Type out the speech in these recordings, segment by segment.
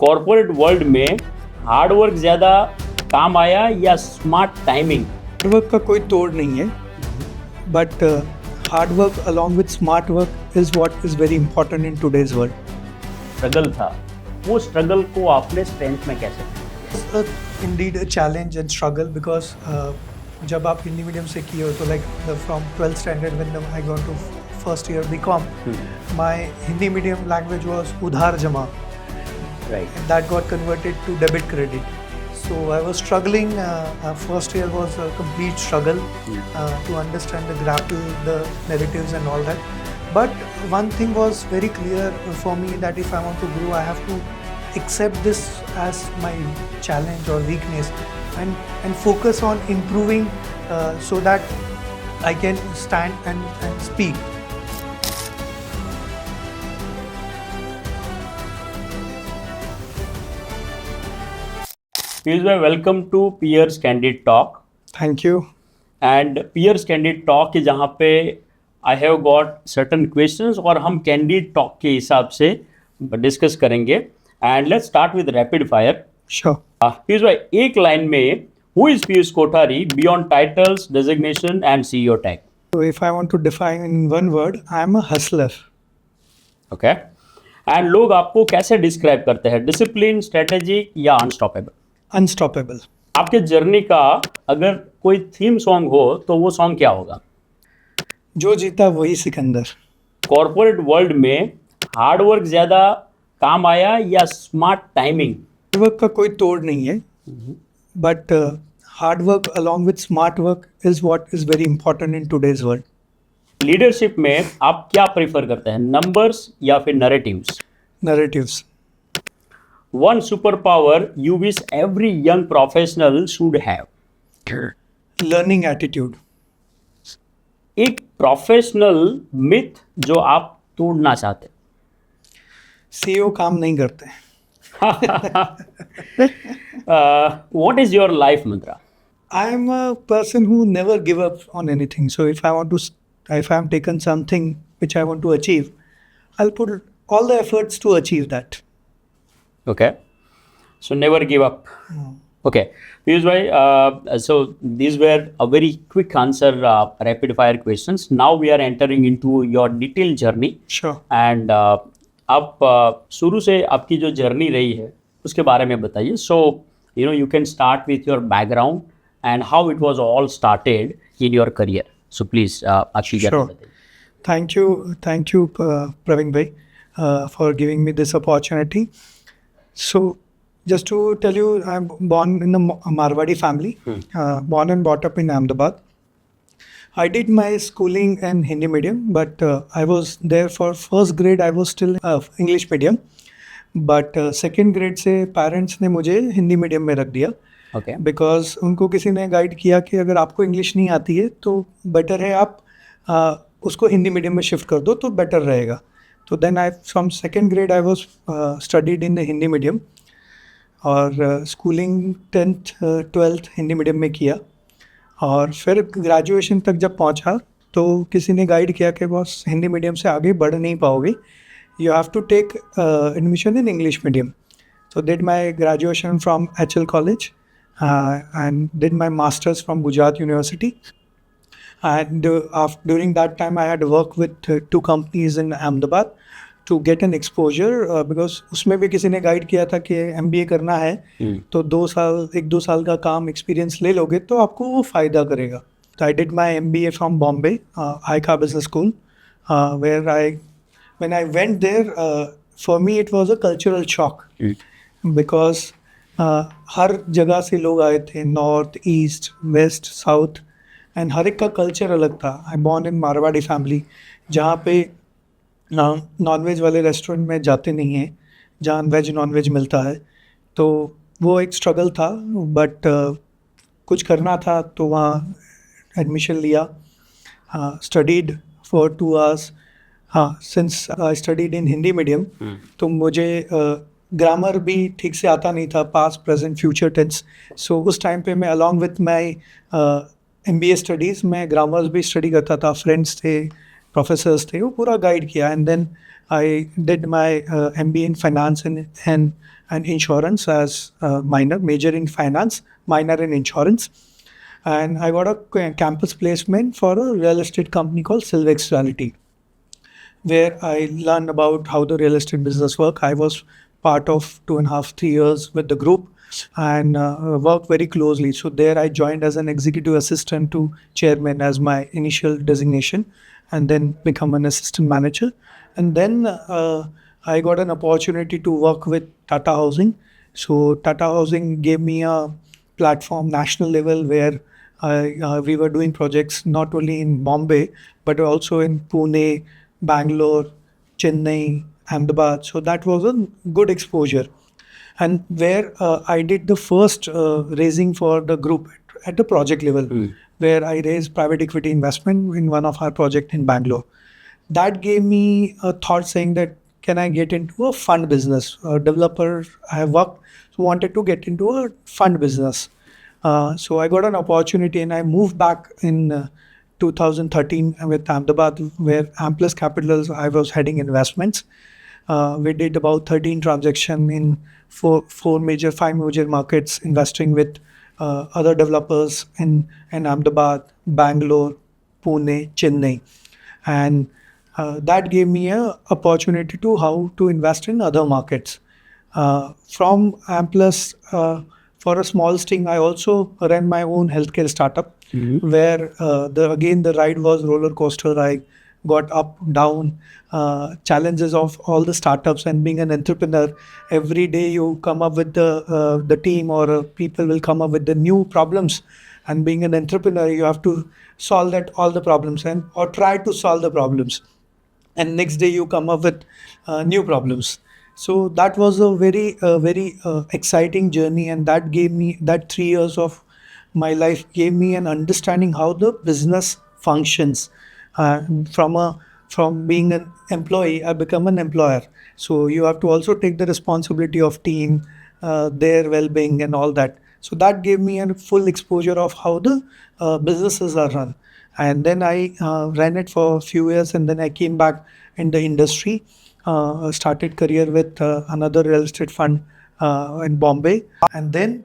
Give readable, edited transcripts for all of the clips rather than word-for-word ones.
Corporate world में hard work ज़्यादा काम आया या स्मार्ट टाइमिंग? हार्ड वर्क का कोई तोड़ नहीं है, but hard work along with smart work is what is very important in today's world. Struggle था, वो स्ट्रगल को आपने स्ट्रेंथ में कैसे? Indeed a challenge and struggle because जब आप हिंदी मीडियम से किए हो तो like from 12th standard when I got to first year BCom, my Hindi medium language was उधार जमा. Right. That got converted to debit credit. So I was struggling. First year was a complete struggle to understand the grapple, the narratives and all that. But one thing was very clear for me, that if I want to grow, I have to accept this as my challenge or weakness and focus on improving so that I can stand and speak. Piyush bhai, welcome to Peers Candid Talk. Thank you. And Peers Candid Talk है जहाँ पे I have got certain questions और हम Candid Talk के हिसाब से discuss करेंगे. And let's start with rapid fire. Sure. Piyush भाई, एक लाइन में who is Piyush Kothari beyond titles, designation and CEO tag? So if I want to define in one word, I am a hustler. Okay. And लोग आपको कैसे describe करते हैं? Discipline, strategy या unstoppable? Unstoppable. आपके जर्नी का अगर कोई थीम सॉन्ग हो तो वो सॉन्ग क्या होगा? जो जीता वही सिकंदर. कॉर्पोरेट वर्ल्ड में हार्ड वर्क ज़्यादा काम आया या स्मार्ट टाइमिंग? हार्ड वर्क का कोई तोड़ नहीं है, but hard work along with smart work is what is very important in today's world. Leadership में आप क्या प्रेफर करते हैं, नंबर्स या फिर narratives? Narratives. One super power you wish every young professional should have? Learning attitude. एक professional myth जो आप तोड़ना चाहते हैं? सीईओ काम नहीं करते. What is your life Mantra? I am a person who never give up on anything. So if if I am taken something which I want to achieve, I'll put all the efforts to achieve that. Okay, so never give up. Okay, Piyush bhai, so these were a very quick answer, rapid fire questions. Now we are entering into your detailed journey. Sure. And आप शुरू से आपकी जो journey रही है उसके बारे में बताइए. So you can start with your background and how it was all started in your career. So please, आपकी जर्नी बताइए. Thank you, Praveen bhai, for giving me this opportunity. So, just to tell you, I'm born in a Marwadi family, born and brought up in Ahmedabad. I did my schooling in Hindi medium, but I was there for first grade. I was still English medium, but second grade से parents ने मुझे Hindi medium में रख दिया. Okay. Because उनको किसी ने guide किया कि अगर आपको इंग्लिश नहीं आती है तो बेटर है आप उसको हिंदी मीडियम में शिफ्ट कर दो तो बेटर रहेगा. तो then I from second grade I was studied in the Hindi medium और schooling 10th 12th Hindi medium में किया. और फिर ग्रेजुएशन तक जब पहुंचा तो किसी ने गाइड किया कि बॉस हिंदी मीडियम से आगे बढ़ नहीं पाओगे, you have to take admission in English medium. So did my graduation from HL College and did my masters from Gujarat University. And during that time I had worked with 2 companies in Ahmedabad to get an exposure because उसमें भी किसी ने guide किया था कि MBA करना है तो 1-2 साल का काम एक्सपीरियंस ले लोगे तो आपको वो फ़ायदा करेगा. So I did my MBA from Bombay, ICA Business School, where when I went there, for me it was a cultural shock. Because हर जगह से लोग आए थे, north east west south, and हर एक का कल्चर अलग था. I born in Marwari family जहाँ पे नॉनवेज वाले रेस्टोरेंट में जाते नहीं हैं, जहाँ वेज नॉनवेज मिलता है. तो वो एक स्ट्रगल था, बट कुछ करना था तो वहाँ एडमिशन लिया. Studied for 2 hours. हाँ, since I studied in Hindi medium तो मुझे ग्रामर भी ठीक से आता नहीं था, पास्ट प्रेजेंट फ्यूचर टेंस. सो उस टाइम पे मैं along with my MBA studies मैं ग्रामर्स भी स्टडी करता था. फ्रेंड्स थे, प्रोफेसर्स थे, वो पूरा गाइड किया. And then I did my MBA in finance and insurance as minor, major in finance, minor in insurance. And I got a campus placement for a real estate company called Silvex Realty, where I learned about how the real estate business work. I was part of 2.5, 3 years with the group and worked very closely. So there I joined as an executive assistant to chairman as my initial designation, and then become an assistant manager. And then I got an opportunity to work with Tata Housing. So Tata Housing gave me a platform, national level, where we were doing projects not only in Bombay but also in Pune, Bangalore, Chennai, Ahmedabad. So that was a good exposure, and where I did the first raising for the group at the project level, where I raised private equity investment in one of our project in Bangalore. That gave me a thought saying that can I get into a fund business? A developer I have worked, so wanted to get into a fund business. So I got an opportunity and I moved back in 2013 with Ahmedabad, where Amplus Capitals, I was heading investments. We did about 13 transactions in five major markets, investing with other developers in Ahmedabad, Bangalore, Pune, Chennai. And that gave me a opportunity to how to invest in other markets. From Amplus, for a small sting, I also ran my own healthcare startup, where the ride was roller coaster. I got up, down, challenges of all the startups, and being an entrepreneur. Every day you come up with the team, or people will come up with the new problems, and being an entrepreneur, you have to solve all the problems, and or try to solve the problems, and next day you come up with new problems. So that was a very exciting journey, and that gave me that 3 years of my life gave me an understanding how the business functions. uh, from a from being an employee, I become an employer. So you have to also take the responsibility of team, their well-being and all that. So that gave me a full exposure of how the businesses are run. And then I ran it for a few years, and then I came back in the industry, started career with another real estate fund in Bombay, and then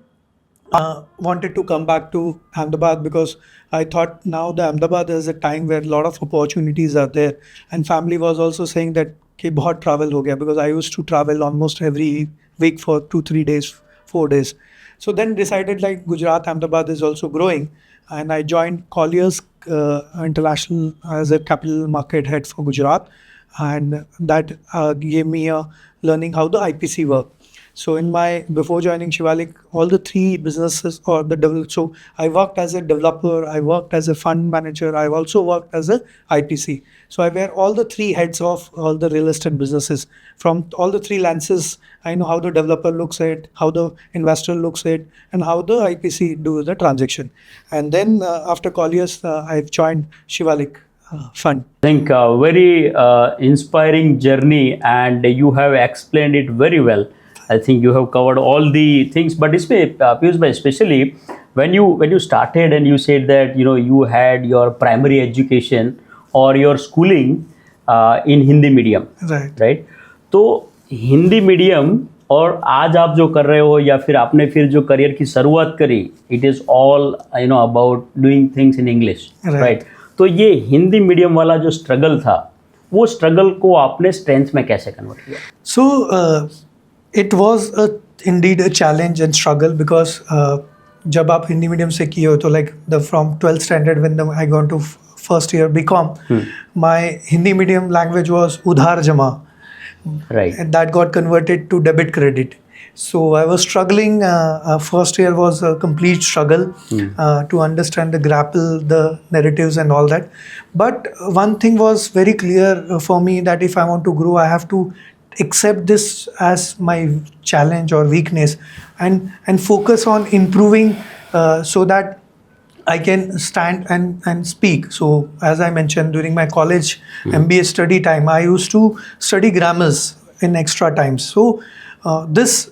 wanted to come back to Ahmedabad, because I thought now the Ahmedabad is a time where a lot of opportunities are there, and family was also saying that कि बहुत travel हो गया, because I used to travel almost every week for 2 3 days, 4 days. So then decided like Gujarat, Ahmedabad is also growing, and I joined Colliers International as a capital market head for Gujarat, and that gave me a learning how the IPC work. So in my before joining Shivalik, all the three businesses or the develop. So I worked as a developer, I worked as a fund manager, I also worked as a IPC. So I wear all the three heads of all the real estate businesses from all the three lenses. I know how the developer looks at it, how the investor looks at it, and how the IPC do the transaction. And then after Colliers, I've joined Shivalik Fund. I think a very inspiring journey, and you have explained it very well. I think you have covered all the things, but Piyush bhai, especially when you started and you said that you had your primary education or your schooling in Hindi medium, Right. right? तो Hindi medium और आज आप जो कर रहे हो या फिर आपने फिर जो करियर की शुरुआत करी, it is all about doing things in English, Right. Right? तो ये हिंदी मीडियम वाला जो स्ट्रगल था, वो स्ट्रगल को आपने स्ट्रेंथ में कैसे कन्वर्ट किया? So it was indeed a challenge and struggle, because जब आप हिंदी मीडियम से किए हो तो like from 12th standard when I gone to first year BCom, my Hindi medium language was Udhar Jama, Right. and that got converted to debit credit. So I was struggling. First year was a complete struggle to understand the grapple, the narratives, and all that. But one thing was very clear for me, that if I want to grow, I have to accept this as my challenge or weakness, and focus on improving, so that I can stand and speak. So as I mentioned, during my college MBA study time, I used to study grammars in extra times. So this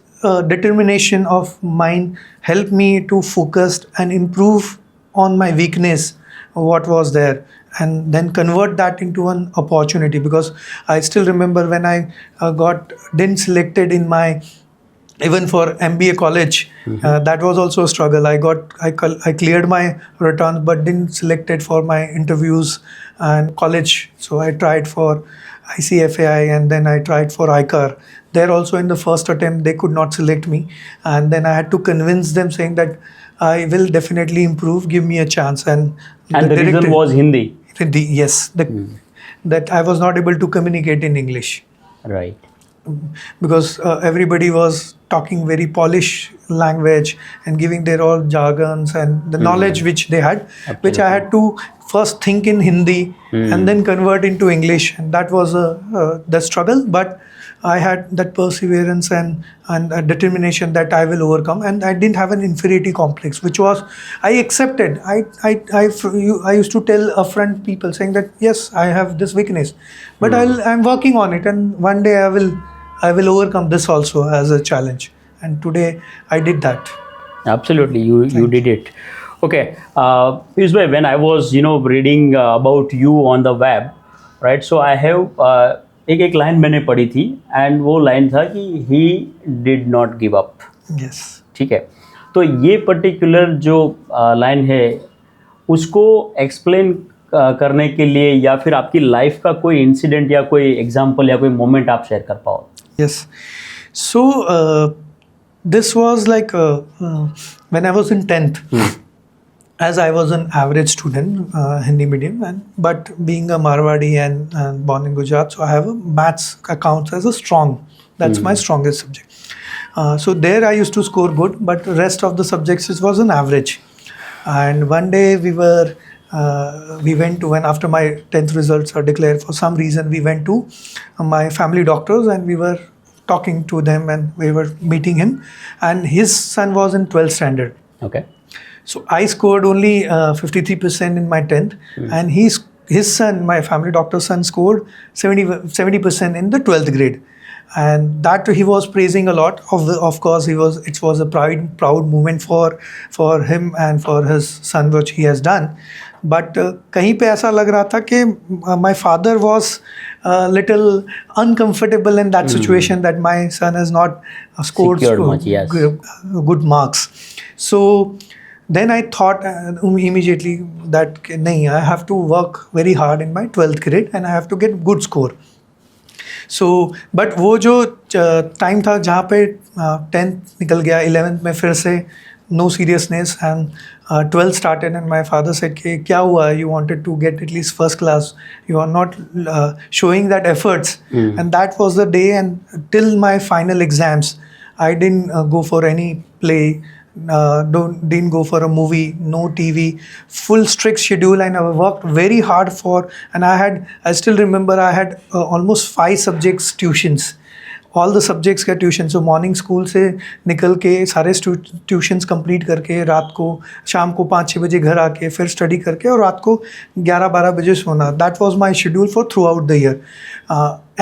determination of mine helped me to focus and improve on my weakness, what was there. and then convert that into an opportunity, because I still remember when I didn't selected in my, even for MBA college, that was also a struggle. I cleared my returns but didn't selected for my interviews and college. So I tried for ICFAI and then I tried for ICAR. There also in the first attempt they could not select me, and then I had to convince them saying that I will definitely improve, give me a chance. And the reason director- was Hindi. Yes, that I was not able to communicate in English, Right. because everybody was talking very polished language and giving their all jargons and the knowledge which they had, which I had to first think in Hindi and then convert into English, and that was the struggle. But I had that perseverance and a determination that I will overcome, and I didn't have an inferiority complex, which was I accepted. I used to tell upfront people saying that yes, I have this weakness, but I'm working on it, and one day I will overcome this also as a challenge. And today I did that. Absolutely, you did it. Okay, Piyush bhai, when I was reading about you on the web, right? So I have एक line मैंने पढ़ी थी, and वो line था कि he did not give up. Yes. ठीक है, तो ये पर्टिकुलर जो लाइन है उसको एक्सप्लेन करने के लिए या फिर आपकी लाइफ का कोई इंसिडेंट या कोई एग्जांपल या कोई मोमेंट आप शेयर कर पाओ. Yes. So this was like when I was in 10th. As I was an average student, Hindi medium, but being a Marwadi and born in Gujarat, so I have a maths accounts as a strong. That's my strongest subject. So there I used to score good, but the rest of the subjects it was an average. And one day we went to, when after my 10th results are declared, for some reason we went to my family doctors and we were talking to them and we were meeting him, and his son was in 12th standard. Okay. So I scored only 53% in my 10th, and his son, my family doctor's son, scored 70% in the 12th grade, and that he was praising a lot. Of course, it was a proud moment for him and for his son, which he has done. But कहीं पे ऐसा लग रहा था कि my father was a little uncomfortable in that situation, that my son has not scored good marks. So then I thought immediately that nahi, I have to work very hard in my 12th grade and I have to get good score. So but वो जो time था जहाँ पे 10th निकल गया, 11th में फिर से no seriousness, and 12th started and my father said कि क्या हुआ, you wanted to get at least first class, you are not showing that efforts. And that was the day, and till my final exams I didn't go for any play, didn't go for a movie, no TV, full strict schedule, and I worked very hard and I still remember I had almost 5 subjects tuitions, all the subjects का tuition. सो morning school से निकल के सारे tuitions complete करके रात को शाम को 5-6 बजे घर आके फिर स्टडी करके और रात को 11-12 बजे सोना. That was my schedule for through out the year.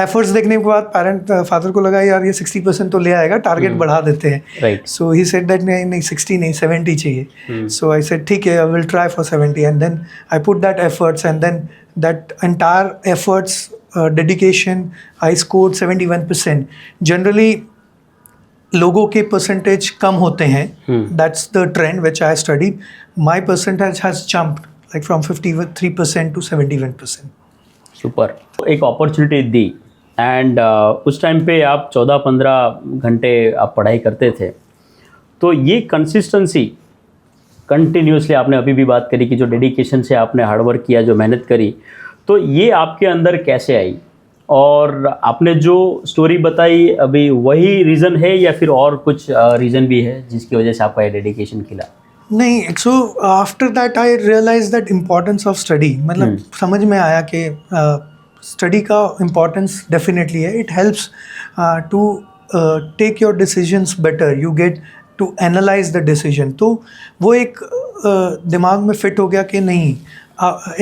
Efforts देखने के बाद फादर को लगा यार ये 60% तो ले आएगा, टारगेट बढ़ा देते हैं. सो ही सेड दैट नहीं 60 नहीं 70 चाहिए. सो आई सेड ठीक है, I will try for 70, and then I put that efforts, and then that entire efforts dedication, I scored 71%. Generally लोगों के परसेंटेज कम होते हैं. That's the trend which I studied. My percentage has jumped like from 53% to 71%. Super. एक opportunity the, and उस time पे आप 14-15 घंटे आप पढ़ाई करते थे, तो ये कंसिस्टेंसी कंटिन्यूसली आपने अभी भी बात करी कि जो डेडिकेशन से आपने हार्डवर्क किया, जो मेहनत करी, तो ये आपके अंदर कैसे आई? और आपने जो स्टोरी बताई अभी वही रीज़न है या फिर और कुछ रीज़न भी है जिसकी वजह से आपका ये डेडिकेशन खिला? नहीं, so after that I realize that importance of study. मतलब समझ में आया कि स्टडी का इम्पोर्टेंस डेफिनेटली है. It helps to take your decisions better, you get to analyze the decision. तो वो एक दिमाग में फिट हो गया कि नहीं,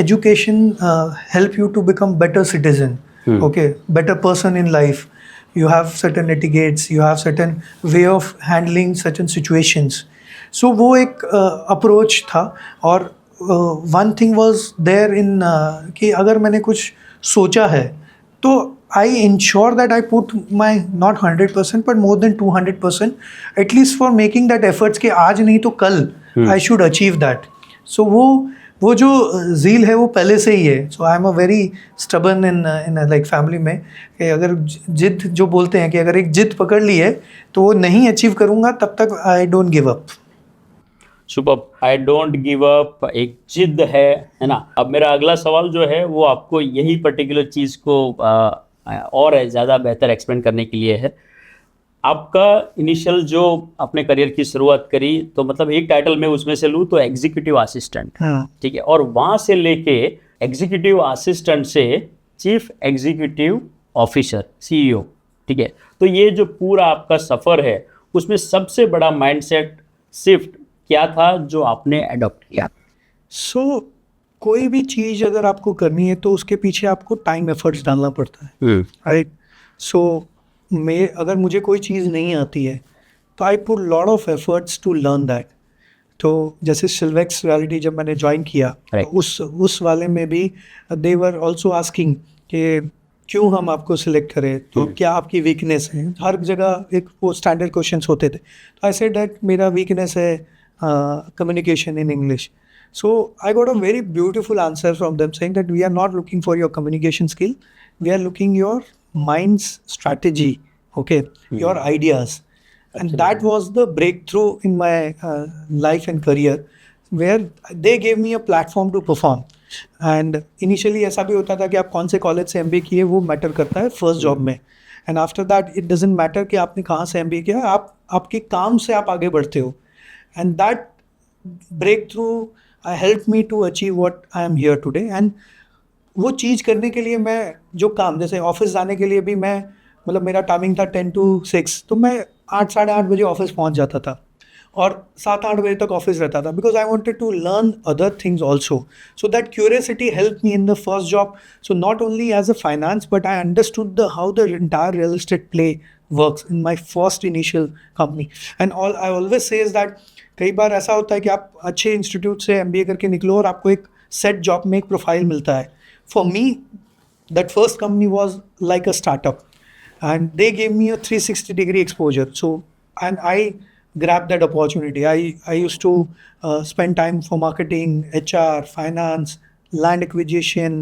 education help you to become better citizen, okay, better person in life. You have certain etiquettes, you have certain way of handling certain situations. So वो एक approach था, और one thing was there in कि अगर मैंने कुछ सोचा है तो I ensure that I put my not 100% but more than 200% at least for making that efforts कि आज नहीं तो कल I should achieve that. So वो जो ज़ील है वो पहले से ही है. So I am a very stubborn in like family में कि अगर जिद जो बोलते हैं कि अगर एक जिद पकड़ ली है तो वो नहीं अचीव करूँगा तब तक I don't give up. Super, I don't give up एक जिद है ना. अब मेरा अगला सवाल जो है वो आपको यही पर्टिकुलर चीज़ को और ज़्यादा बेहतर एक्सप्लेन करने के लिए है. आपका इनिशियल जो अपने करियर की शुरुआत करी तो मतलब एक टाइटल मैं उसमें से लूँ तो एग्जीक्यूटिव असिस्टेंट, ठीक है, और वहाँ से लेके एग्जीक्यूटिव असिस्टेंट से चीफ एग्जीक्यूटिव ऑफिसर CEO, ठीक है. तो ये जो पूरा आपका सफ़र है उसमें सबसे बड़ा माइंडसेट शिफ्ट क्या था जो आपने अडॉप्ट किया? सो कोई भी चीज़ अगर आपको करनी है तो उसके पीछे आपको टाइम एफर्ट्स डालना पड़ता है, राइट. सो मैं अगर मुझे कोई चीज़ नहीं आती है तो I put lot of efforts to learn that. तो जैसे सिल्वेक्स रियलिटी जब मैंने ज्वाइन किया Right. तो उस वाले में भी दे वर ऑल्सो आस्किंग कि क्यों हम आपको सिलेक्ट करें, तो क्या आपकी वीकनेस है. हर जगह एक वो स्टैंडर्ड क्वेश्चंस होते थे. तो आई सेड दैट मेरा वीकनेस है communication in English. So I got a very beautiful answer from them saying that we are not looking for your communication skill, we are looking your mind's strategy, okay, your ideas. And that was the breakthrough in my life and career where they gave me a platform to perform. And initially ऐसा भी होता था कि आप कौन से college से MBA किए वो मैटर करता है फर्स्ट जॉब में. And after that it doesn't matter कि आपने कहाँ से MBA किया, आप आपके काम से आप आगे बढ़ते हो. And that breakthrough helped me to achieve what I am here today. And वो चीज़ करने के लिए मैं जो काम, जैसे ऑफिस जाने के लिए भी मैं मतलब मेरा टाइमिंग था 10 to 6, तो मैं 8 साढ़े 8 बजे ऑफिस पहुंच जाता था और 7-8 बजे तक ऑफिस रहता था because I wanted to learn other things also. So that curiosity help me in the first job. So not only as a finance but I understood the how the entire real estate play works in my first initial company. And all I always says that कई बार ऐसा होता है कि आप अच्छे institute से MBA करके निकलो और आपको एक सेट जॉब में एक प्रोफाइल मिलता है. For me that first company was like a startup and they gave me a 360-degree exposure. So, and I grabbed that opportunity. I used to spend time for marketing, HR, finance, land acquisition,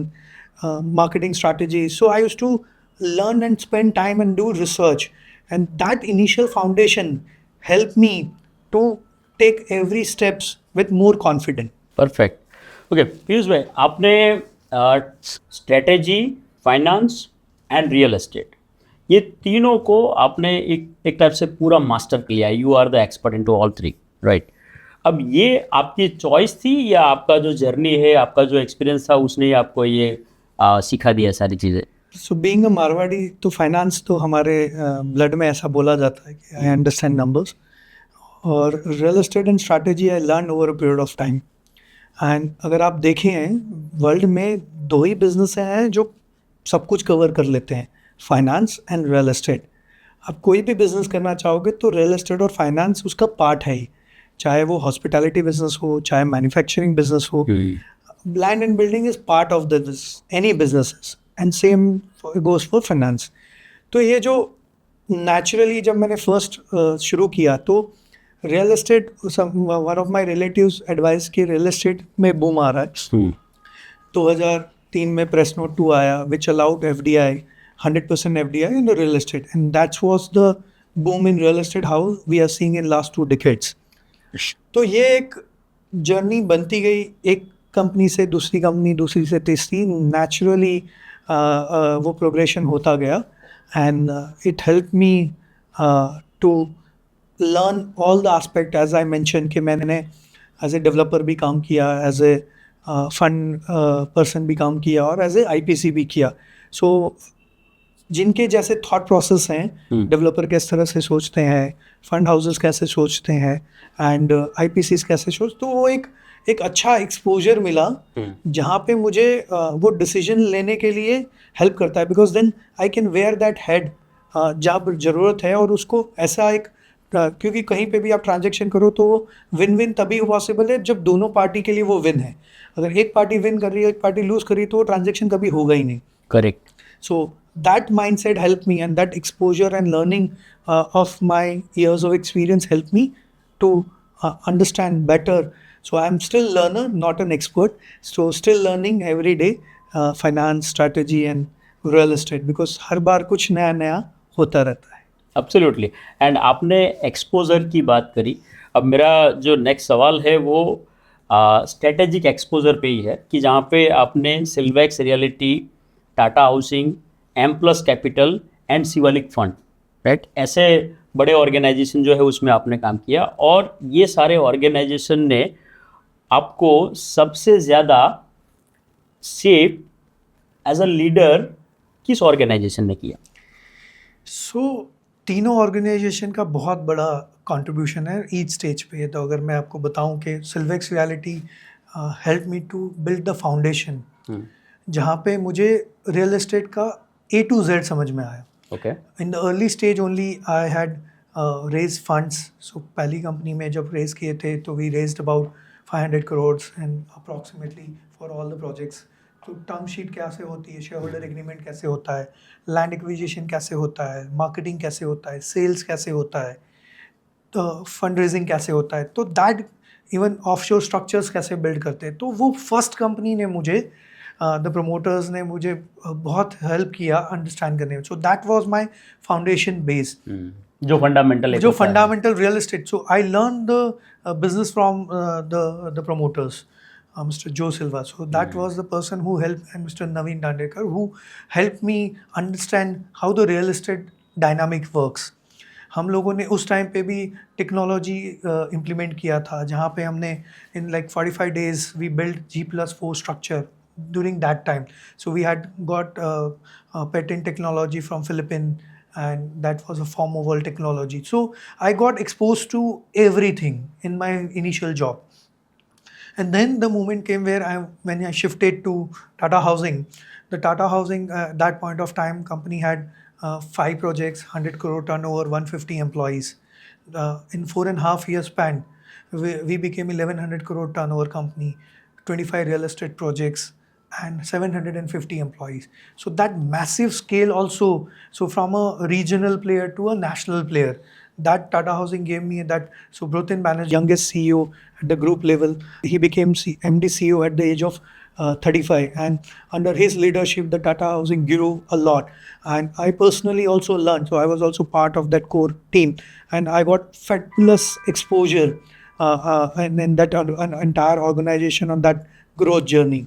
marketing strategy. So I used to learn and spend time and do research. And that initial foundation helped me to take every steps with more confidence. Perfect. Okay Piyush भाई, आपने strategy, finance and real estate, ये तीनों को आपने एक type से पूरा master किया है. You are the expert into all three, right. अब ये आपकी चॉइस थी या आपका जो जर्नी है, आपका जो एक्सपीरियंस था उसने ही आपको ये सिखा दिया सारी चीज़ें? सो बीइंग अ मारवाड़ी तो फाइनेंस तो हमारे ब्लड में ऐसा बोला जाता है कि आई अंडरस्टैंड नंबर्स. और real estate and strategy I learn over a period of time. And अगर आप देखें वर्ल्ड में 2 ही बिजनेस हैं जो सब कुछ कवर कर लेते हैं, फाइनेंस एंड रियल एस्टेट. आप कोई भी बिजनेस करना चाहोगे तो रियल एस्टेट और फाइनेंस उसका पार्ट है ही, चाहे वो हॉस्पिटैलिटी बिजनेस हो, चाहे मैन्युफैक्चरिंग बिजनेस हो. Land and building is part of the any business and same goes for finance. तो ये जो नेचुरली जब मैंने फर्स्ट शुरू किया तो real estate, one of my relatives advice कि रियल एस्टेट में बूम आ रहा है. 2003 में प्रेस नोट 2 आया which allowed FDI, 100% FDI in the real estate, and that was the boom in real estate how we are seeing in last 2 decades. तो ये एक journey बनती गई, एक कंपनी से दूसरी कंपनी, दूसरी से तीसरी, नेचुरली वो प्रोग्रेशन होता गया. And it help me to learn all the aspect as I mention कि मैंने एज ए डेवलपर भी काम किया, एज ए फंड पर्सन भी काम किया और एज ए IPC भी किया. सो जिनके जैसे थॉट प्रोसेस हैं, डेवलपर किस तरह से सोचते हैं, फंड हाउसेस कैसे सोचते हैं एंड IPCs कैसे सोचते, तो वो एक अच्छा एक्सपोजर मिला जहाँ पे मुझे वो डिसीजन लेने के लिए हेल्प करता है. Because then I can wear that head जब ज़रूरत है और उसको ऐसा एक क्योंकि कहीं पे भी आप ट्रांजेक्शन करो तो विन विन तभी पॉसिबल है जब दोनों पार्टी के लिए वो विन है. अगर एक पार्टी विन कर रही है एक पार्टी लूज कर रही है तो वो ट्रांजेक्शन कभी होगा ही नहीं. Correct. So that mindset helped me, and that exposure and learning of my years of experience helped me to understand better. So I'm still learner, not an expert. So still learning every day finance, strategy, and real estate because हर बार कुछ नया नया होता रहता है. Absolutely. And आपने exposure की बात करी. अब मेरा जो नेक्स्ट सवाल है वो स्ट्रेटेजिक एक्सपोजर पे ही है कि जहाँ पे आपने Silvex Reality, Tata Housing, M Plus Capital and Shivalik Fund, right, ऐसे बड़े ऑर्गेनाइजेशन जो है उसमें आपने काम किया. और ये सारे ऑर्गेनाइजेशन ने आपको सबसे ज़्यादा शेप एज अ लीडर किस ऑर्गेनाइजेशन ने किया? सो तीनों ऑर्गेनाइजेशन का बहुत बड़ा कंट्रीब्यूशन है ईच स्टेज पे. तो अगर मैं आपको बताऊं कि Silvex Reality help me to build the foundation, जहाँ पे मुझे रियल एस्टेट का A to Z समझ में आया. Okay. In the early stage only I had raise funds. So पहली कंपनी में जब रेज किए थे तो we raised about 500 crore and approximately for all the projects. तो टर्म शीट कैसे होती है, शेयर होल्डर एग्रीमेंट कैसे होता है, लैंड एक्विजिशन कैसे होता है, मार्केटिंग कैसे होता है, सेल्स कैसे होता है, तो फंड रेजिंग कैसे होता है, तो दैट इवन ऑफशोर स्ट्रक्चर्स कैसे बिल्ड करते हैं. तो वो फर्स्ट कंपनी ने मुझे द प्रमोटर्स ने मुझे बहुत हेल्प किया अंडरस्टैंड करने में. So that was my foundation base, जो fundamental real estate. So I learn the business from the promoters, Mr. Joe Silva. So that was the person who helped, and Mr. Naveen Dandekar, who helped me understand how the real estate dynamic works. हम लोगों ने उस time पे भी technology implement किया था, जहाँ पे हमने in like 45 days we build G+4 structure during that time. So we had got patent technology from Philippines, and that was a form of world technology. So I got exposed to everything in my initial job. And then the moment came when I shifted to Tata Housing. The Tata Housing, at that point of time, company had 5 projects, 100 crore turnover, 150 employees. In 4.5 years span, we became 1100 crore turnover company, 25 real estate projects, and 750 employees. So that massive scale also, so from a regional player to a national player, that Tata Housing gave me that. So Brotin Banerjee, youngest CEO at the group level, he became MD CEO at the age of 35, and under his leadership the Tata Housing grew a lot, and I personally also learned. So I was also part of that core team, and I got fabulous exposure and in that entire organization on that growth journey.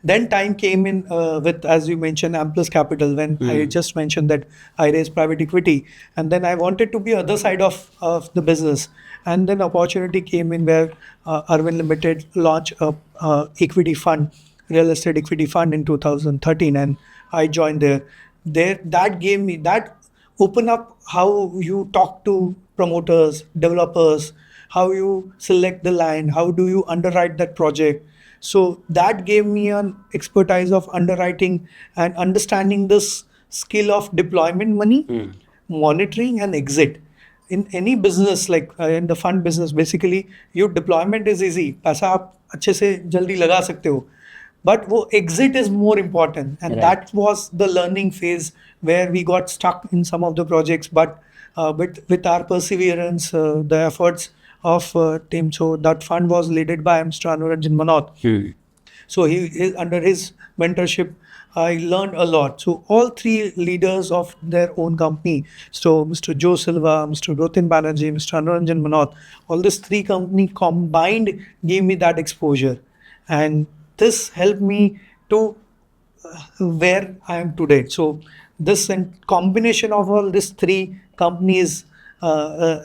Then time came in with, as you mentioned, Amplus Capital, when I just mentioned that I raised private equity, and then I wanted to be other side of the business, and then opportunity came in where Arvind Limited launched a equity fund, real estate equity fund in 2013, and I joined there. That gave me, that open up how you talk to promoters, developers, how you select the land, how do you underwrite that project. So that gave me an expertise of underwriting and understanding this skill of deployment money, monitoring and exit. In any business, like in the fund business, basically your deployment is easy, पैसा आप अच्छे से जल्दी लगा सकते हो, but वो exit is more important, and Right. that was the learning phase where we got stuck in some of the projects, but with our perseverance, the efforts of team. So that fund was led by Mr. Anuranjan Manot. So under his mentorship, I learned a lot. So all 3 leaders of their own company, so Mr. Joe Silva, Mr. Brotin Banerjee, Mr. Anuranjan Manot, all these 3 companies combined gave me that exposure, and this helped me to where I am today. So this combination of all these 3 companies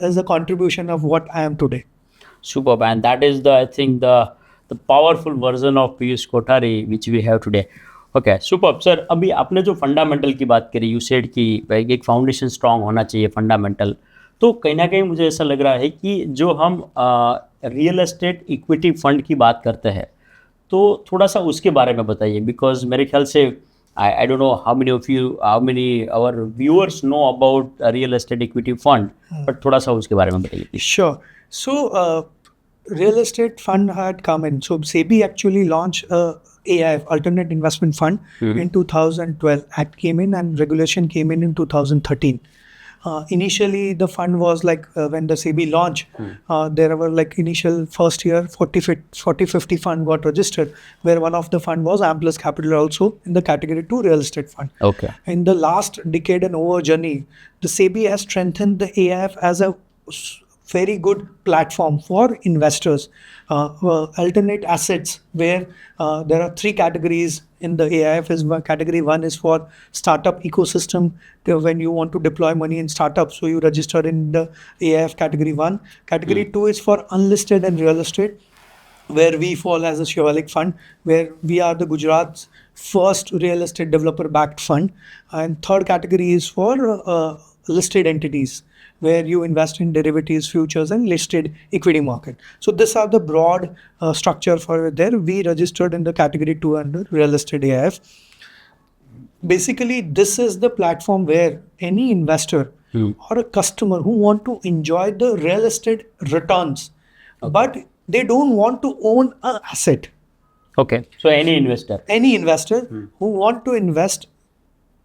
is a contribution of what I am today. Superb, and that is I think the powerful version of Piyush Kothari which we have today. Okay, superb sir. अभी आपने जो fundamental की बात करी, you said कि भाई एक foundation strong होना चाहिए फंडामेंटल, तो कहीं ना कहीं मुझे ऐसा लग रहा है कि जो हम रियल एस्टेट इक्विटी फंड की बात करते हैं तो थोड़ा सा उसके बारे में बताइए, बिकॉज मेरे ख्याल से I don't know how many our viewers know about a real estate equity fund, but थोड़ा सा उसके बारे में बताइए please. Sure. So, real estate fund had come in. So, SEBI actually launched a AIF, Alternate Investment Fund, in 2012. Act came in and regulation came in 2013. Initially, the fund was like when the SEBI launched, there were like initial first year 40-50 fund got registered, where one of the fund was Amplus Capital also in the category 2 real estate fund. Okay. In the last decade and over journey, the SEBI has strengthened the AIF as a very good platform for investors, alternate assets, where there are 3 categories in the AIF. Category 1 is for startup ecosystem, when you want to deploy money in startups, so you register in the AIF category 1. Category 2 is for unlisted and real estate, where we fall as a Shivalik fund, where we are the Gujarat's first real estate developer backed fund. And third category is for listed entities, where you invest in derivatives, futures and listed equity market. So these are the broad structure for there. We registered in the category 2 under real estate AIF. Basically, this is the platform where any investor or a customer who want to enjoy the real estate returns, but they don't want to own an asset. Okay. So any investor. Who want to invest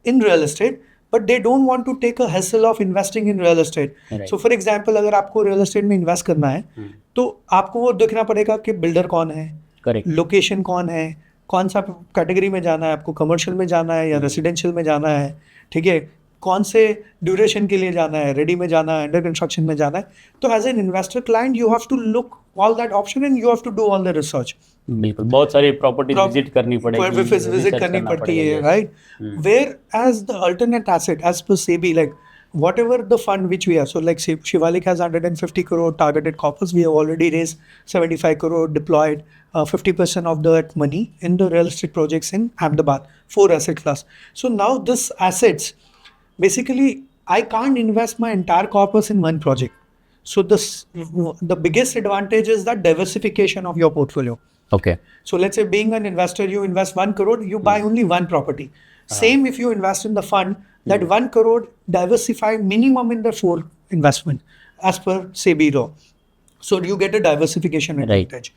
in real estate, but they don't want to take a hassle of investing in real estate. Right. So for example, अगर आपको real estate में invest करना है, तो आपको वो देखना पड़ेगा कि builder कौन है, Correct. लोकेशन कौन है, कौन सा कैटेगरी में जाना है, आपको कमर्शियल में जाना है या रेसिडेंशियल में जाना है, ठीक है, कौन से ड्यूरेशन के लिए जाना है, रेडी में जाना है, अंडर कंस्ट्रक्शन में जाना है. तो as an investor client you have to look all that option and you have to do all the research. बिल्कुल, बहुत सारी प्रॉपर्टी विजिट करनी पड़ेगी, विजिट करनी पड़ती है, right. Where as the alternate asset as per SEBI, like whatever the fund which we have, so like Shivalik has 150 crore targeted corpus, we have already raised 75 crore, deployed 50% of that money in the real estate projects in Ahmedabad, 4 asset class. So now this assets, basically I can't invest my entire corpus in one project. So the biggest advantage is that diversification of your portfolio. Okay. So let's say being an investor, you invest 1 crore, you buy only one property. Same if you invest in the fund, that 1 crore diversify minimum in the 4 investment as per SEBI law. So you get a diversification advantage. Right.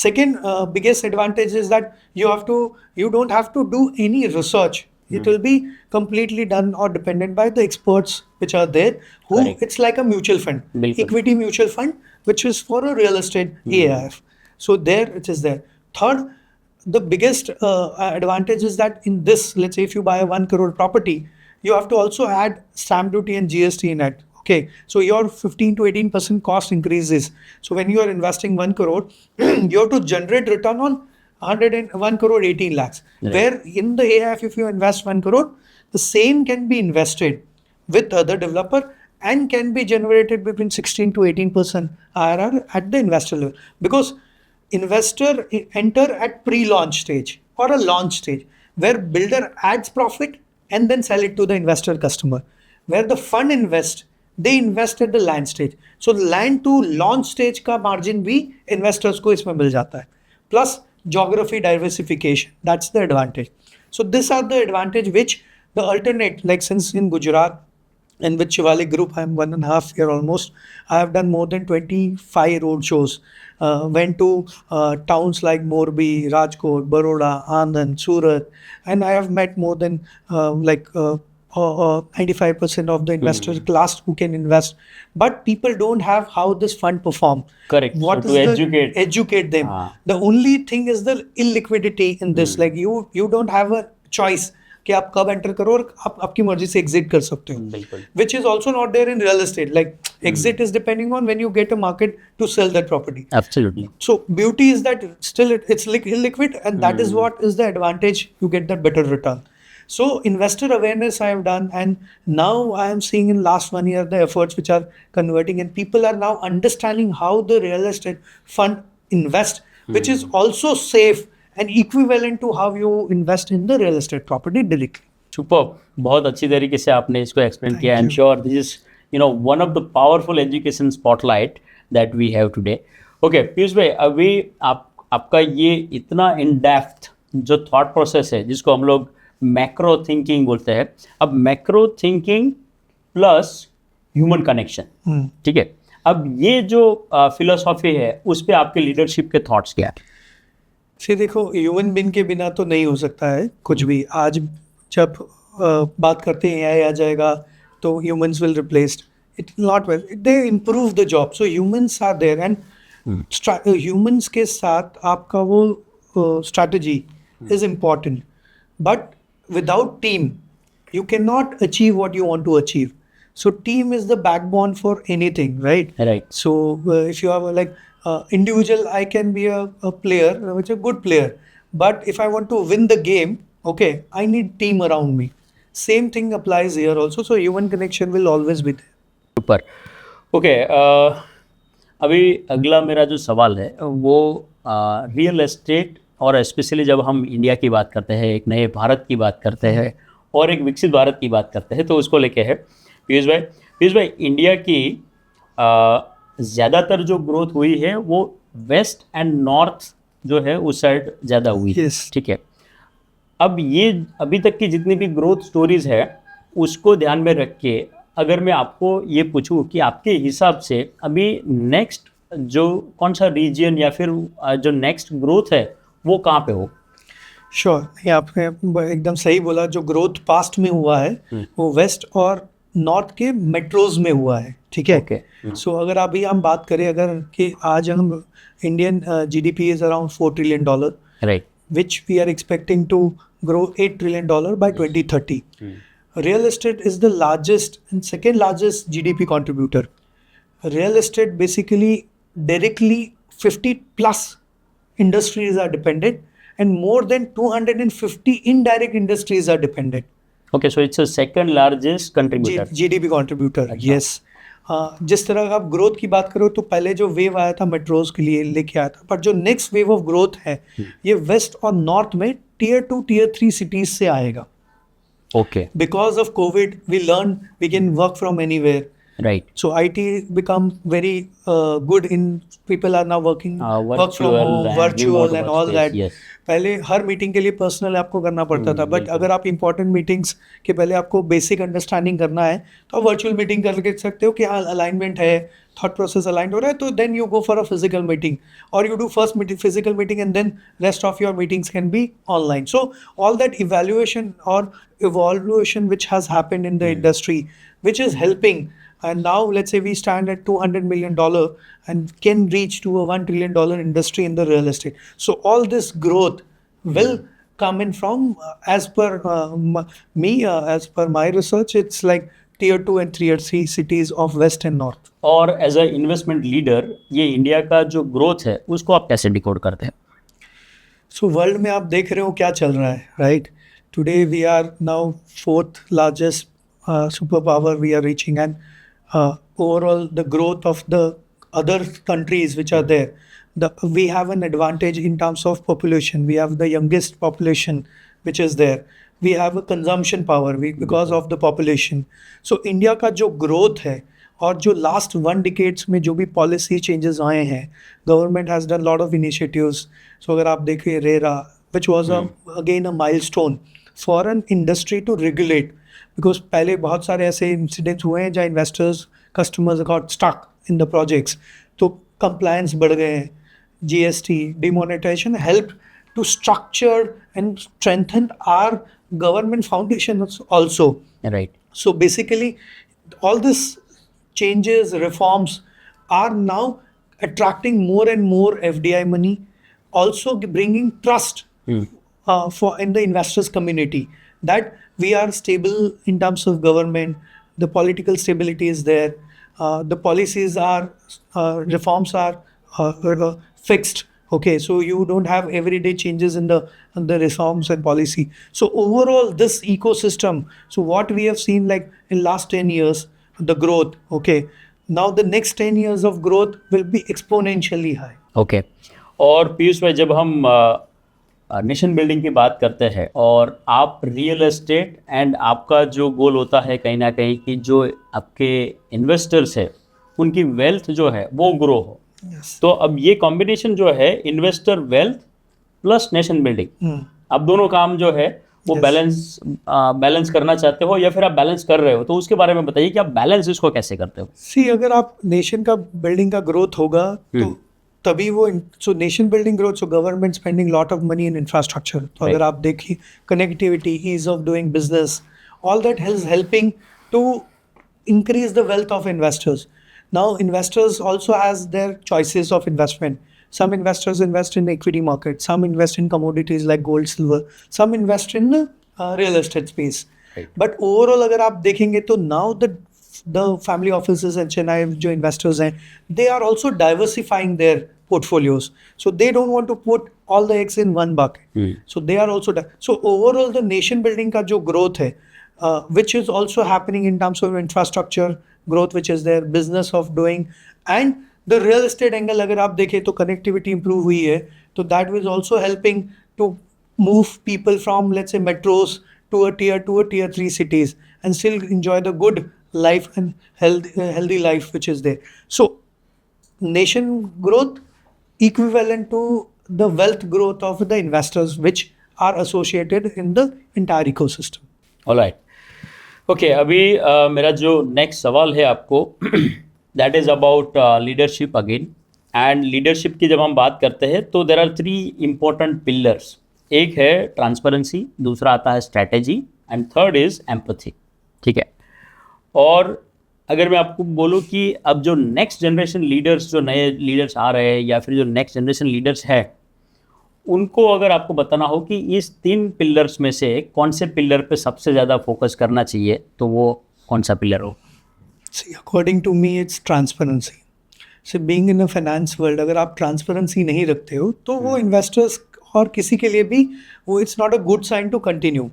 Second biggest advantage is that you don't have to do any research. It will be completely done or dependent by the experts which are there. Correct. It's like a mutual fund, equity mutual fund, which is for a real estate AIF. So there it is there. Third, the biggest advantage is that in this, let's say if you buy a 1 crore property, you have to also add stamp duty and GST in it. Okay, so your 15 to 18% cost increases. So when you are investing 1 crore, you have to generate return on 101 crore 18 lakhs. Right. Where in the AIF, if you invest 1 crore, the same can be invested with other developer and can be generated between 16 to 18% IRR at the investor level. Because investor enter at pre-launch stage or a launch stage, where builder adds profit and then sell it to the investor customer. Where the fund invest, they invest at the land stage. So land to launch stage का margin भी investors को इसमें मिल जाता है. Plus geography diversification, that's the advantage. So these are the advantage which the alternate, like since in Gujarat and with Shivalik Group, I am 1.5 year almost, I have done more than 25 road shows. Went to towns like Morbi, Rajkot, Baroda, Anand, Surat, and I have met more than 95% of the investors class who can invest. But people don't have how this fund perform. Correct. What so is to educate them. The only thing is the illiquidity in this. Like you don't have a choice कि आप कब enter करो और आप आपकी मर्जी से exit कर सकते हो, which is also not there in real estate. Like exit is depending on when you get a market to sell that property. Absolutely. So beauty is that still it's illiquid, and that is what is the advantage. You get that better return. So investor awareness I have done, and now I am seeing in last 1 year the efforts which are converting, and people are now understanding how the real estate fund invest, which is also safe and equivalent to how you invest in the real estate property directly. Superb. बहुत अच्छी तरीके से आपने इसको explain किया. I'm sure this is one of the powerful education spotlight that we have today. Okay, Piyush भाई, अभी आपका ये इतना इन डेप्थ जो थॉट प्रोसेस है जिसको हम लोग मैक्रो थिंकिंग बोलते हैं। अब macro thinking plus human connection, ठीक है। अब ये जो फिलोसॉफी है उस पे आपके लीडरशिप के थॉट्स क्या है? से देखो, ह्यूमन बीइंग के बिना तो नहीं हो सकता है कुछ भी। आज जब बात करते हैं एआई आ जाएगा तो humans will replaced, it not well, they improve the job, so humans are there and humans के साथ आपका वो strategy is important, but without team you cannot achieve what you want to achieve. So team is the backbone for anything, right? Right. So if you have individual, I can be a player, which is a good player, but if I want to win the game, okay, I need team around me. Same thing applies here also. So human connection will always be there. Super. Okay, अभी अगला मेरा जो सवाल है वो real estate और specially जब हम इंडिया की बात करते हैं, एक नए भारत की बात करते हैं और एक विकसित भारत की बात करते हैं, तो उसको लेके है पीयूष भाई, इंडिया की ज़्यादातर जो ग्रोथ हुई है वो वेस्ट एंड नॉर्थ जो है उस साइड ज़्यादा हुई है, Yes. ठीक है। अब ये अभी तक की जितनी भी ग्रोथ स्टोरीज है उसको ध्यान में रख के अगर मैं आपको ये पूछूं कि आपके हिसाब से अभी नेक्स्ट जो कौन सा रीजन या फिर जो नेक्स्ट ग्रोथ है वो कहाँ पे हो? श्योर, ये आपने एकदम सही बोला। जो ग्रोथ पास्ट में हुआ है वो वेस्ट और नॉर्थ के मेट्रोज में हुआ है, ठीक है। Okay. सो अगर अभी हम बात करें अगर कि आज हम Indian GDP is around $4 trillion, right, which we are expecting to grow $8 trillion by 2030. Real estate is the largest and second largest GDP contributor. Real estate basically directly 50 plus industries are dependent and more than 250 indirect industries are dependent. Okay, so it's second largest contributor. GDP contributor, yes. जिस तरह आप growth की बात करो तो पहले जो wave आया था मेट्रोज के लिए लेके आया था, पर जो नेक्स्ट वेव ऑफ ग्रोथ है ये वेस्ट और नॉर्थ में Tier 2 Tier 3 सिटीज से आएगा। Okay, Because of COVID, we learned we can work from anywhere. Right, So IT become very good in, people are now working work from virtual home, and virtual remote and all workspace, that. yes. पहले हर meeting के लिए personal आपको करना पड़ता था, but अगर आप important meetings के पहले आपको बेसिक अंडरस्टैंडिंग करना है तो आप वर्चुअल मीटिंग करके सकते हो कि हाँ अलाइनमेंट है, थॉट प्रोसेस अलाइन हो रहा है, तो then you go for a physical meeting और you do first meeting physical meeting and then rest of your meetings can be online. So all that evaluation or evaluation which has happened in the industry, which is helping, and now let's say we stand at $200 million and can reach to a $1 trillion industry in the real estate. So all this growth will come in from as per as per my research, it's like Tier 2 and Tier 3 cities of West and North. और as a investment leader ये India का जो growth है उसको आप कैसे decode करते हैं? So वर्ल्ड में आप देख रहे हो क्या चल रहा है, right? Today we are now fourth largest super power we are reaching, and overall the growth of the other countries which are there, we have an advantage in terms of population. We have the youngest population which is there. We have a consumption power because of the population. So India का जो growth है और जो last 1 decades में जो भी policy changes आए हैं, government has done lot of initiatives. So अगर आप देखें RERA, which was again a milestone for an industry to regulate, because पहले बहुत सारे ऐसे incidents हुए हैं जहाँ investors, customers got stuck in the projects, तो compliance बढ़ गए हैं. GST demonetization helped to structure and strengthen our government foundations also. Right, So basically all this changes, reforms are now attracting more and more FDI money, also bringing trust for in the investors community that we are stable in terms of government, the political stability is there, the policies are reforms are fixed. Okay, so you don't have everyday changes in the reforms and policy. So overall this ecosystem, so what we have seen like in last 10 years, the growth, okay, now the next 10 years of growth will be exponentially high. Okay. और पीयूष भाई, जब हम nation building की बात करते हैं और आप रियल एस्टेट एंड आपका जो गोल होता है कहीं ना कहीं कि जो आपके इन्वेस्टर्स है उनकी वेल्थ जो है वो ग्रो हो, Yes. तो अब ये कॉम्बिनेशन जो है investor wealth plus nation building, अब दोनों काम जो है वो Yes. बैलेंस करना चाहते हो या फिर आप बैलेंस कर रहे हो, तो उसके बारे में बताइए कि आप बैलेंस इसको कैसे करते हो? सी अगर आप नेशन का बिल्डिंग का ग्रोथ होगा तो तभी वो so nation building growth so government spending lot of money in infrastructure तो अगर Right. आप देखिए connectivity ease of doing business all that is helping to increase the wealth of investors. Now investors also has their choices of investment. Some investors invest in equity market, some invest in commodities like gold, silver, some invest in real estate space. Right. But overall अगर आप देखेंगे तो now the family offices and Chennai जो investors हैं they are also diversifying their portfolios. So they don't want to put all the eggs in one bucket. So they are also so overall the nation building का जो growth है which is also happening in terms of infrastructure growth which is their business of doing and the real estate angle अगर आप देखें तो connectivity improve हुई है तो that was also helping to move people from let's say metros to a tier 3 cities and still enjoy the good life and healthy life which is there. So nation growth equivalent to the wealth growth of the investors which are associated in the entire ecosystem. Alright, okay, अभी मेरा जो next सवाल है आपको that is about leadership again. And leadership की जब हम बात करते हैं तो देर आर 3 इम्पोर्टेंट पिलर्स। एक है ट्रांसपेरेंसी, दूसरा आता है strategy and third is empathy, ठीक है। और अगर मैं आपको बोलूँ कि अब जो नेक्स्ट जनरेशन लीडर्स, जो नए लीडर्स आ रहे हैं या फिर जो नेक्स्ट जनरेशन लीडर्स है, उनको अगर आपको बताना हो कि इस 3 पिलर्स में से कौन से पिलर पे सबसे ज़्यादा फोकस करना चाहिए, तो वो कौन सा पिलर हो? See, according to me, it's transparency. So being in a finance world, अगर आप ट्रांसपेरेंसी नहीं रखते हो तो वो इन्वेस्टर्स और किसी के लिए भी वो it's not a good sign to continue.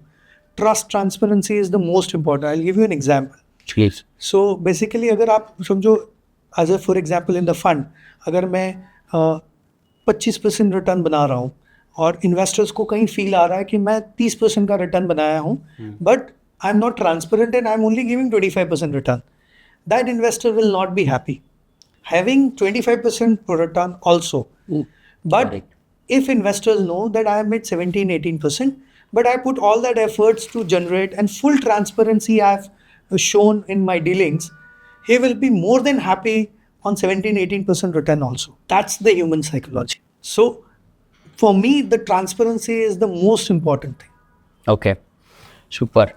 Trust transparency is the most important. I give you an example. Please. So basically अगर आप समझो as a for example in the fund अगर मैं 25% रिटर्न बना रहा हूँ और इन्वेस्टर्स को कहीं फील आ रहा है कि मैं 30% का रिटर्न बनाया हूँ but I am not transparent and I am only giving 25% return, that investor will not be happy having 25% return also. But Correct. if investors know that I have made 17-18%, but I put all that efforts to generate and full transparency I have shown in my dealings, he will be more than happy on 17-18% return also. That's the human psychology. So for me, the transparency is the most important thing. Okay, super.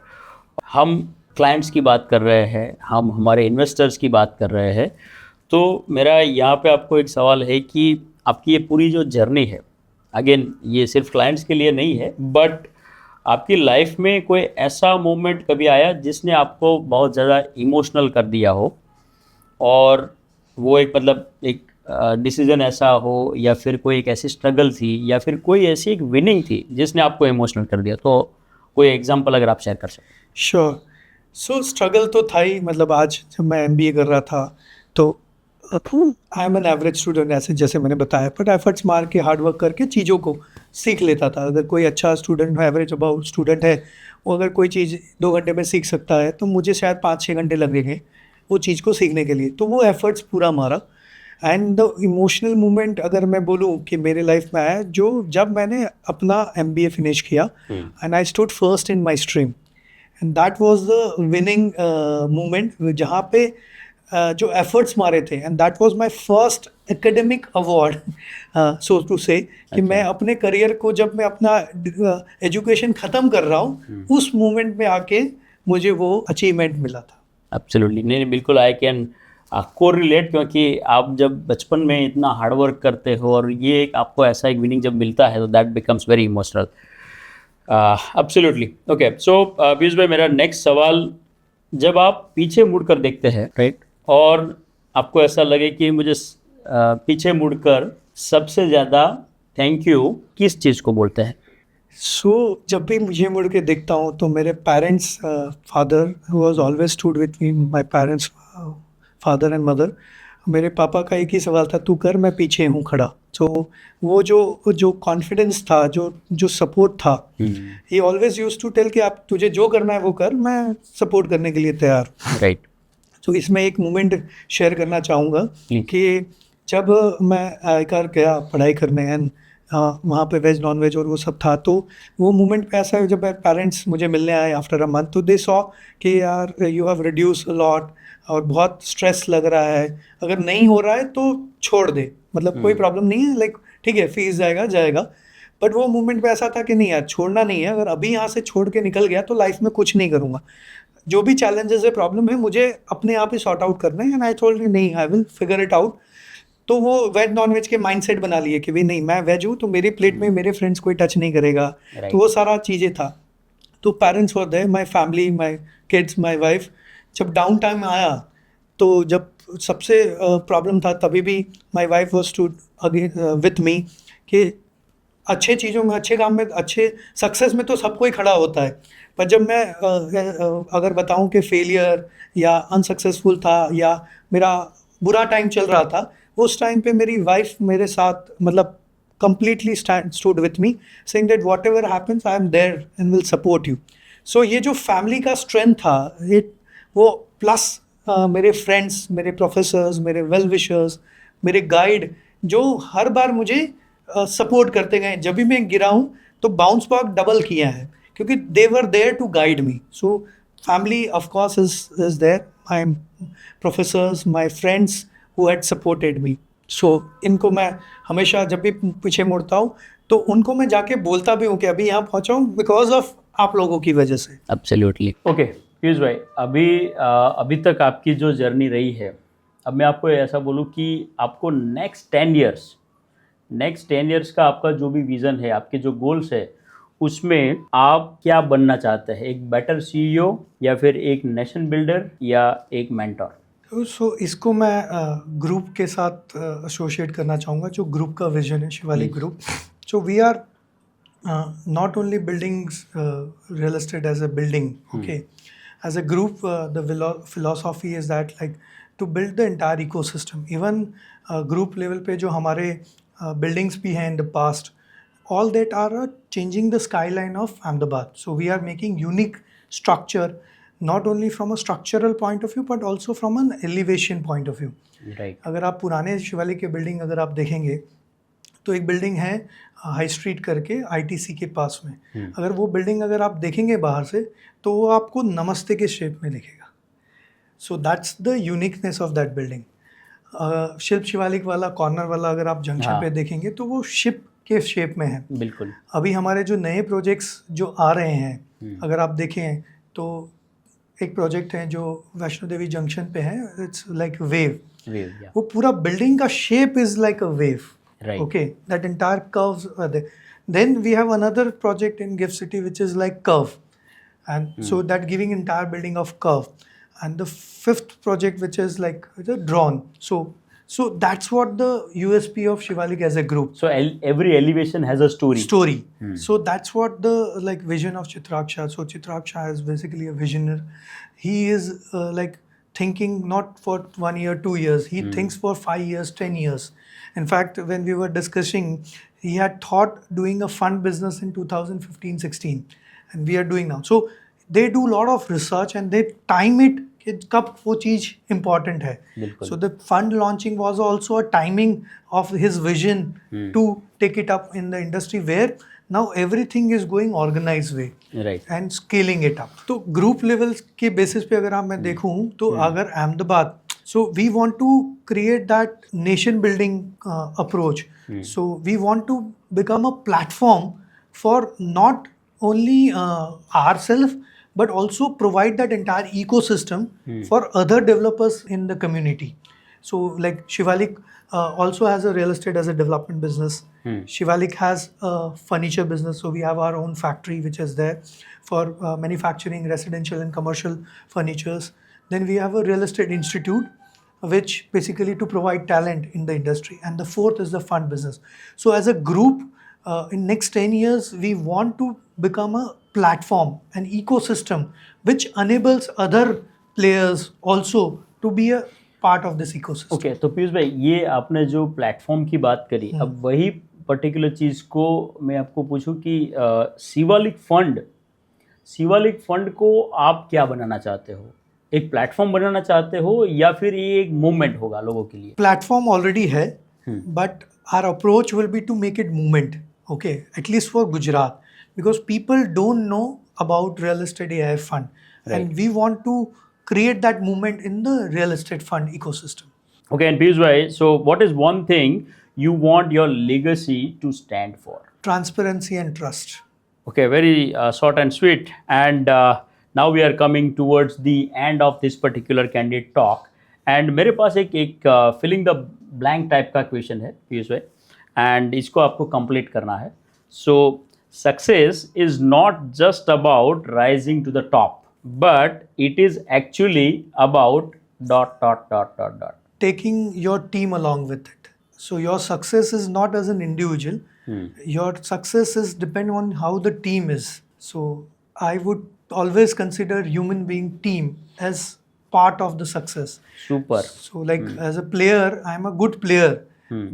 हम clients की बात कर रहे हैं, हम हमारे investors की बात कर रहे हैं, तो मेरा यहाँ पे आपको एक सवाल है कि आपकी ये पूरी जो जर्नी है, अगेन ये सिर्फ क्लाइंट्स के लिए नहीं है, बट आपकी लाइफ में कोई ऐसा मोमेंट कभी आया जिसने आपको बहुत ज़्यादा इमोशनल कर दिया हो, और वो एक मतलब एक डिसीजन ऐसा हो या फिर कोई एक ऐसी स्ट्रगल थी या फिर कोई ऐसी एक विनिंग थी जिसने आपको इमोशनल कर दिया, तो कोई एग्जांपल अगर आप शेयर कर सकें। श्योर. सो स्ट्रगल तो था ही. मतलब आज जब मैं MBA कर रहा था तो I am an average student, ऐसे जैसे मैंने बताया, बट एफर्ट्स मार के हार्ड वर्क करके चीज़ों को सीख लेता था. अगर कोई अच्छा स्टूडेंट एवरेज अबाउट स्टूडेंट है, वो अगर कोई चीज़ 2 घंटे में सीख सकता है तो मुझे शायद 5-6 घंटे लगेंगे वो चीज़ को सीखने के लिए. तो वो एफर्ट्स पूरा मारा. एंड द इमोशनल मोमेंट अगर मैं बोलूँ कि मेरे लाइफ में आया जो जब मैंने अपना MBA फिनिश किया and I stood first in my stream and that was the winning moment जहाँ पे जो एफर्ट्स मारे थे and that was my first academic award so to say कि मैं अपने करियर को जब मैं अपना एजुकेशन ख़त्म कर रहा हूँ उस मोमेंट में आके मुझे वो अचीवमेंट मिला था. एब्सोल्युटली, नहीं बिल्कुल आई कैन कोरिलेट, क्योंकि आप जब बचपन में इतना हार्ड वर्क करते हो और ये एक आपको ऐसा एक विनिंग जब मिलता है तो that becomes very emotional. Absolutely. Okay, so Piyush भाई, मेरा नेक्स्ट सवाल, जब आप पीछे मुड़कर देखते हैं, राइट, और आपको ऐसा लगे कि मुझे पीछे मुड़कर सबसे ज़्यादा थैंक यू किस चीज़ को बोलते हैं? सो जब भी मुझे मुड़ के देखता हूँ तो मेरे parents, father was always stood with me, my parents father and mother, मेरे पापा का एक ही सवाल था, तू कर, मैं पीछे हूँ खड़ा. तो वो जो कॉन्फिडेंस था, जो सपोर्ट था, he always used to tell कि आप तुझे जो करना है वो कर, मैं सपोर्ट करने के लिए तैयार. राइट. तो इसमें एक मोमेंट शेयर करना चाहूँगा कि जब मैं आईकार गया पढ़ाई करने एंड वहाँ पे वेज नॉन वेज और वो सब था। तो वो मोमेंट पे ऐसा है, जब पेरेंट्स मुझे मिलने आए आफ्टर अ मंथ, तो दे सॉ कि यार you have reduce a lot और बहुत स्ट्रेस लग रहा है, अगर नहीं हो रहा है तो छोड़ दे, मतलब कोई प्रॉब्लम नहीं है, लाइक ठीक है फीस जाएगा जाएगा। बट वो मोमेंट पे ऐसा था कि नहीं यार छोड़ना नहीं है, अगर अभी यहाँ से छोड़ के निकल गया तो लाइफ में कुछ नहीं करूँगा, जो भी चैलेंजेस है प्रॉब्लम है मुझे अपने आप ही सॉर्ट आउट करना है। एंड आई टोल्ड नहीं, I will figure it out. तो वो वेज नॉन वेज के माइंडसेट बना लिए कि भाई नहीं, मैं वेज हूँ तो मेरी प्लेट में मेरे फ्रेंड्स कोई टच नहीं करेगा। तो वो सारा चीज़ें था। तो parents were there, my family, my kids, my wife. जब डाउन टाइम आया, तो जब सबसे प्रॉब्लम था, तभी भी my wife was to again with me कि अच्छे चीज़ों में, अच्छे काम में, अच्छे सक्सेस में तो सब कोई खड़ा होता है, पर जब मैं अगर बताऊं कि फेलियर या अनसक्सेसफुल था या मेरा बुरा टाइम चल रहा था, उस टाइम पे मेरी वाइफ मेरे साथ मतलब completely stood with me, saying that whatever happens I am there and will support you. So ये जो फैमिली का स्ट्रेंथ था, ये वो प्लस मेरे फ्रेंड्स, मेरे प्रोफेसर्स, मेरे वेल विशर्स, मेरे गाइड, जो हर बार मुझे सपोर्ट करते गए, जब भी मैं गिरा हूँ तो बाउंस बैक डबल किया है, क्योंकि they were there to guide me. So family of course is there, my professors, my friends who had supported me. So इनको मैं हमेशा जब भी पीछे मुड़ता हूँ तो उनको मैं जाके बोलता भी हूँ कि अभी यहाँ पहुँचा हूँ बिकॉज ऑफ आप लोगों की वजह से. एब्सोल्युटली. ओके पीयूष भाई, अभी तक आपकी जो जर्नी रही है, अब मैं आपको ऐसा बोलूँ कि आपको नेक्स्ट 10 इयर्स का आपका जो भी विज़न है, आपके जो गोल्स है, उसमें आप क्या बनना चाहते हैं? एक बेटर सीईओ या फिर एक नेशन बिल्डर या एक मेंटर? सो इसको मैं ग्रुप के साथ एसोशिएट करना चाहूँगा, जो ग्रुप का विजन है Shivalik group. So we are not only buildings real estate as a building, okay, as a group the philosophy is that like to build the entire ecosystem. Even group level पे जो हमारे buildings भी हैं in the past, all that are changing the skyline of Ahmedabad. So we are making unique structure, not only from a structural point of view but also from an elevation point of view. Right. अगर आप पुराने शिवालिक के building अगर आप देखेंगे तो एक building है हाई स्ट्रीट करके आईटीसी के पास में, अगर वो बिल्डिंग अगर आप देखेंगे बाहर से तो वो आपको नमस्ते के शेप में दिखेगा. So that's the uniqueness of that building. शिल्प शिवालिक वाला कॉर्नर वाला अगर आप जंक्शन पे देखेंगे तो वो शिप के शेप में है. बिल्कुल. अभी हमारे जो नए प्रोजेक्ट्स जो आ रहे हैं, अगर आप देखें तो एक प्रोजेक्ट है जो वैष्णो देवी जंक्शन पे है, इट्स लाइक वेव. वो पूरा बिल्डिंग का shape is like a wave. Right. Okay, that entire curves are there. Then we have another project in Gift City which is like curve, and so that giving entire building of curve. And the fifth project which is like the drone. So that's what the USP of Shivalik as a group. So every elevation has a story. So that's what the like vision of Chitraksha. So Chitraksha is basically a visionary. He is like thinking not for 1 year, 2 years. He thinks for 5 years, 10 years. In fact, when we were discussing, he had thought doing a fund business in 2015-16, and we are doing now. So they do a lot of research and they time it कि कब वो चीज़ important है. So the fund launching was also a timing of his vision to take it up in the industry where now everything is going organized way. Right. And scaling it up. तो group levels के basis पे अगर मैं देखूँ तो अगर Ahmedabad, so we want to create that nation building approach. So we want to become a platform for not only ourselves but also provide that entire ecosystem for other developers in the community. So like Shivalik also has a real estate as a development business. Shivalik has a furniture business, so we have our own factory which is there for manufacturing residential and commercial furnitures. Then we have a real estate institute, which basically to provide talent in the industry. And the fourth is the fund business. So as a group, in next 10 years, we want to become a platform, an ecosystem, which enables other players also to be a part of this ecosystem. Okay, तो पीयूष भाई, ये आपने जो platform की बात करी, अब वही पर्टिकुलर चीज़ को मैं आपको पूछूं कि शिवालिक फंड को आप क्या बनाना चाहते हो? एक प्लेटफॉर्म बनाना चाहते हो या फिर ये एक मूवमेंट होगा लोगों के लिए? प्लेटफॉर्म ऑलरेडी है, but our approach will be to make it movement, okay, at least for Gujarat, because people don't know about real estate AI fund, and Right. we want to create that movement in the real estate fund ecosystem. Okay, and Piyush bhai, so what is one thing you want your legacy to stand for? Transparency and trust. Okay, very short and sweet. And now we are coming towards the end of this particular candid talk. And मेरे पास एक filling the blank type का question है पीयूष भाई, and इसको आपको complete करना है. So success is not just about rising to the top, but it is actually about dot dot dot dot dot. Taking your team along with it. So your success is not as an individual. Your success is depend on how the team is. So I would always consider human being team as part of the success. Super. So like as a player, I'm a good player.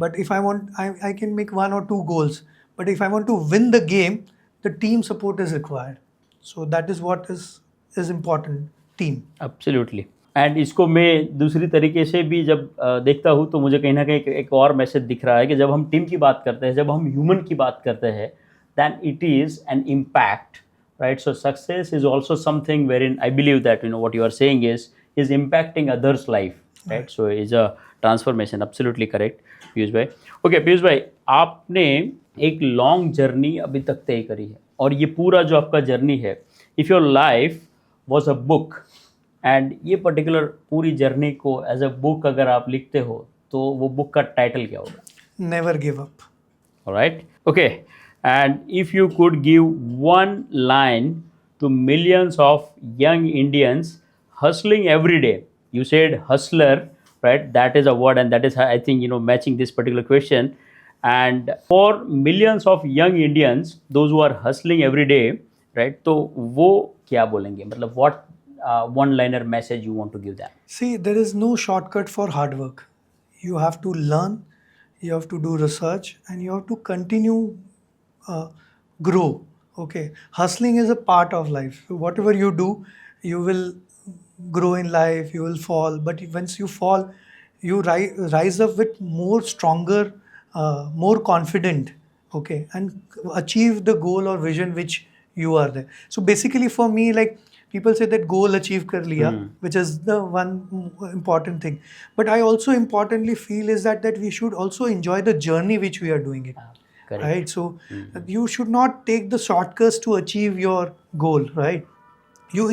But if I want, I can make 1 or 2 goals. But if I want to win the game, the team support is required. So that is what is important. Team. Absolutely. And इसको मैं दूसरी तरीके से भी जब देखता हूँ तो मुझे कहीं ना कहीं एक और मैसेज दिख रहा है कि जब हम टीम की बात करते हैं, जब हम ह्यूमन की बात करते हैं, then it is an impact, right? So success is also something where in I believe that what you are saying is impacting others life, right? So is a transformation. Absolutely correct Piyush भाई. Okay Piyush भाई, आपने एक long journey अभी तक तय करी है, और ये पूरा जो आपका जर्नी है, if your life was a book, and ये पर्टिकुलर पूरी जर्नी को एज अ बुक अगर आप लिखते हो तो वो बुक का टाइटल क्या होगा? Never give up. Right. Okay, and if you could give one line to millions of young Indians hustling every day, you said hustler, right? That is a word, and that is I think matching this particular question. And for millions of young Indians, those who are hustling every day, right? तो वो क्या बोलेंगे, मतलब what one liner message you want to give them? See, there is no shortcut for hard work. You have to learn, you have to do research, and you have to continue grow. Okay, hustling is a part of life. So whatever you do, you will grow in life. You will fall, but once you fall, you rise up with more stronger, more confident. Okay, and achieve the goal or vision which you are there. So basically, for me, like, people say that goal achieve kar liya, which is the one important thing. But I also importantly feel is that we should also enjoy the journey which we are doing it. Correct. Right? So you should not take the shortcuts to achieve your goal, right? You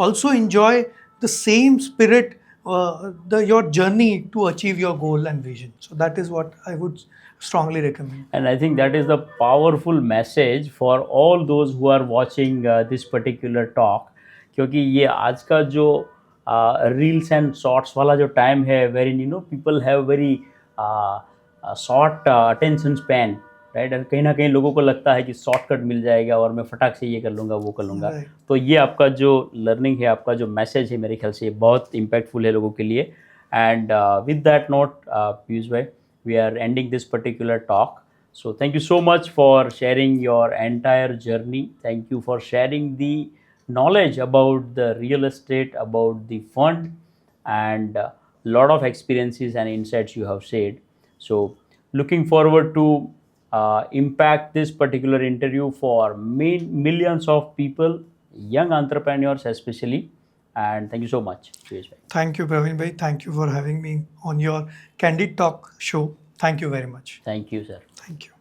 also enjoy the same spirit, your journey to achieve your goal and vision. So that is what I would strongly recommend. And I think that is the powerful message for all those who are watching this particular talk. क्योंकि ये आज का जो reels and shorts वाला जो time है, very people have very short attention span, right? और कहीं ना कहीं लोगों को लगता है कि शॉर्टकट मिल जाएगा और मैं फटाक से ये कर लूँगा, वो कर लूँगा. Right. तो ये आपका जो लर्निंग है, आपका जो मैसेज है, मेरे ख्याल से ये बहुत इम्पैक्टफुल है लोगों के लिए. And with that note Piyush भाई, we are ending this particular talk. So thank you so much for sharing your entire journey. Thank you for sharing the knowledge about the real estate, about the fund, and a lot of experiences and insights you have shared. So looking forward to impact this particular interview for millions of people, young entrepreneurs especially. And thank you so much, Suresh bhai. Thank you, Praveen bhai. Thank you for having me on your Candid Talk show. Thank you very much. Thank you, sir. Thank you.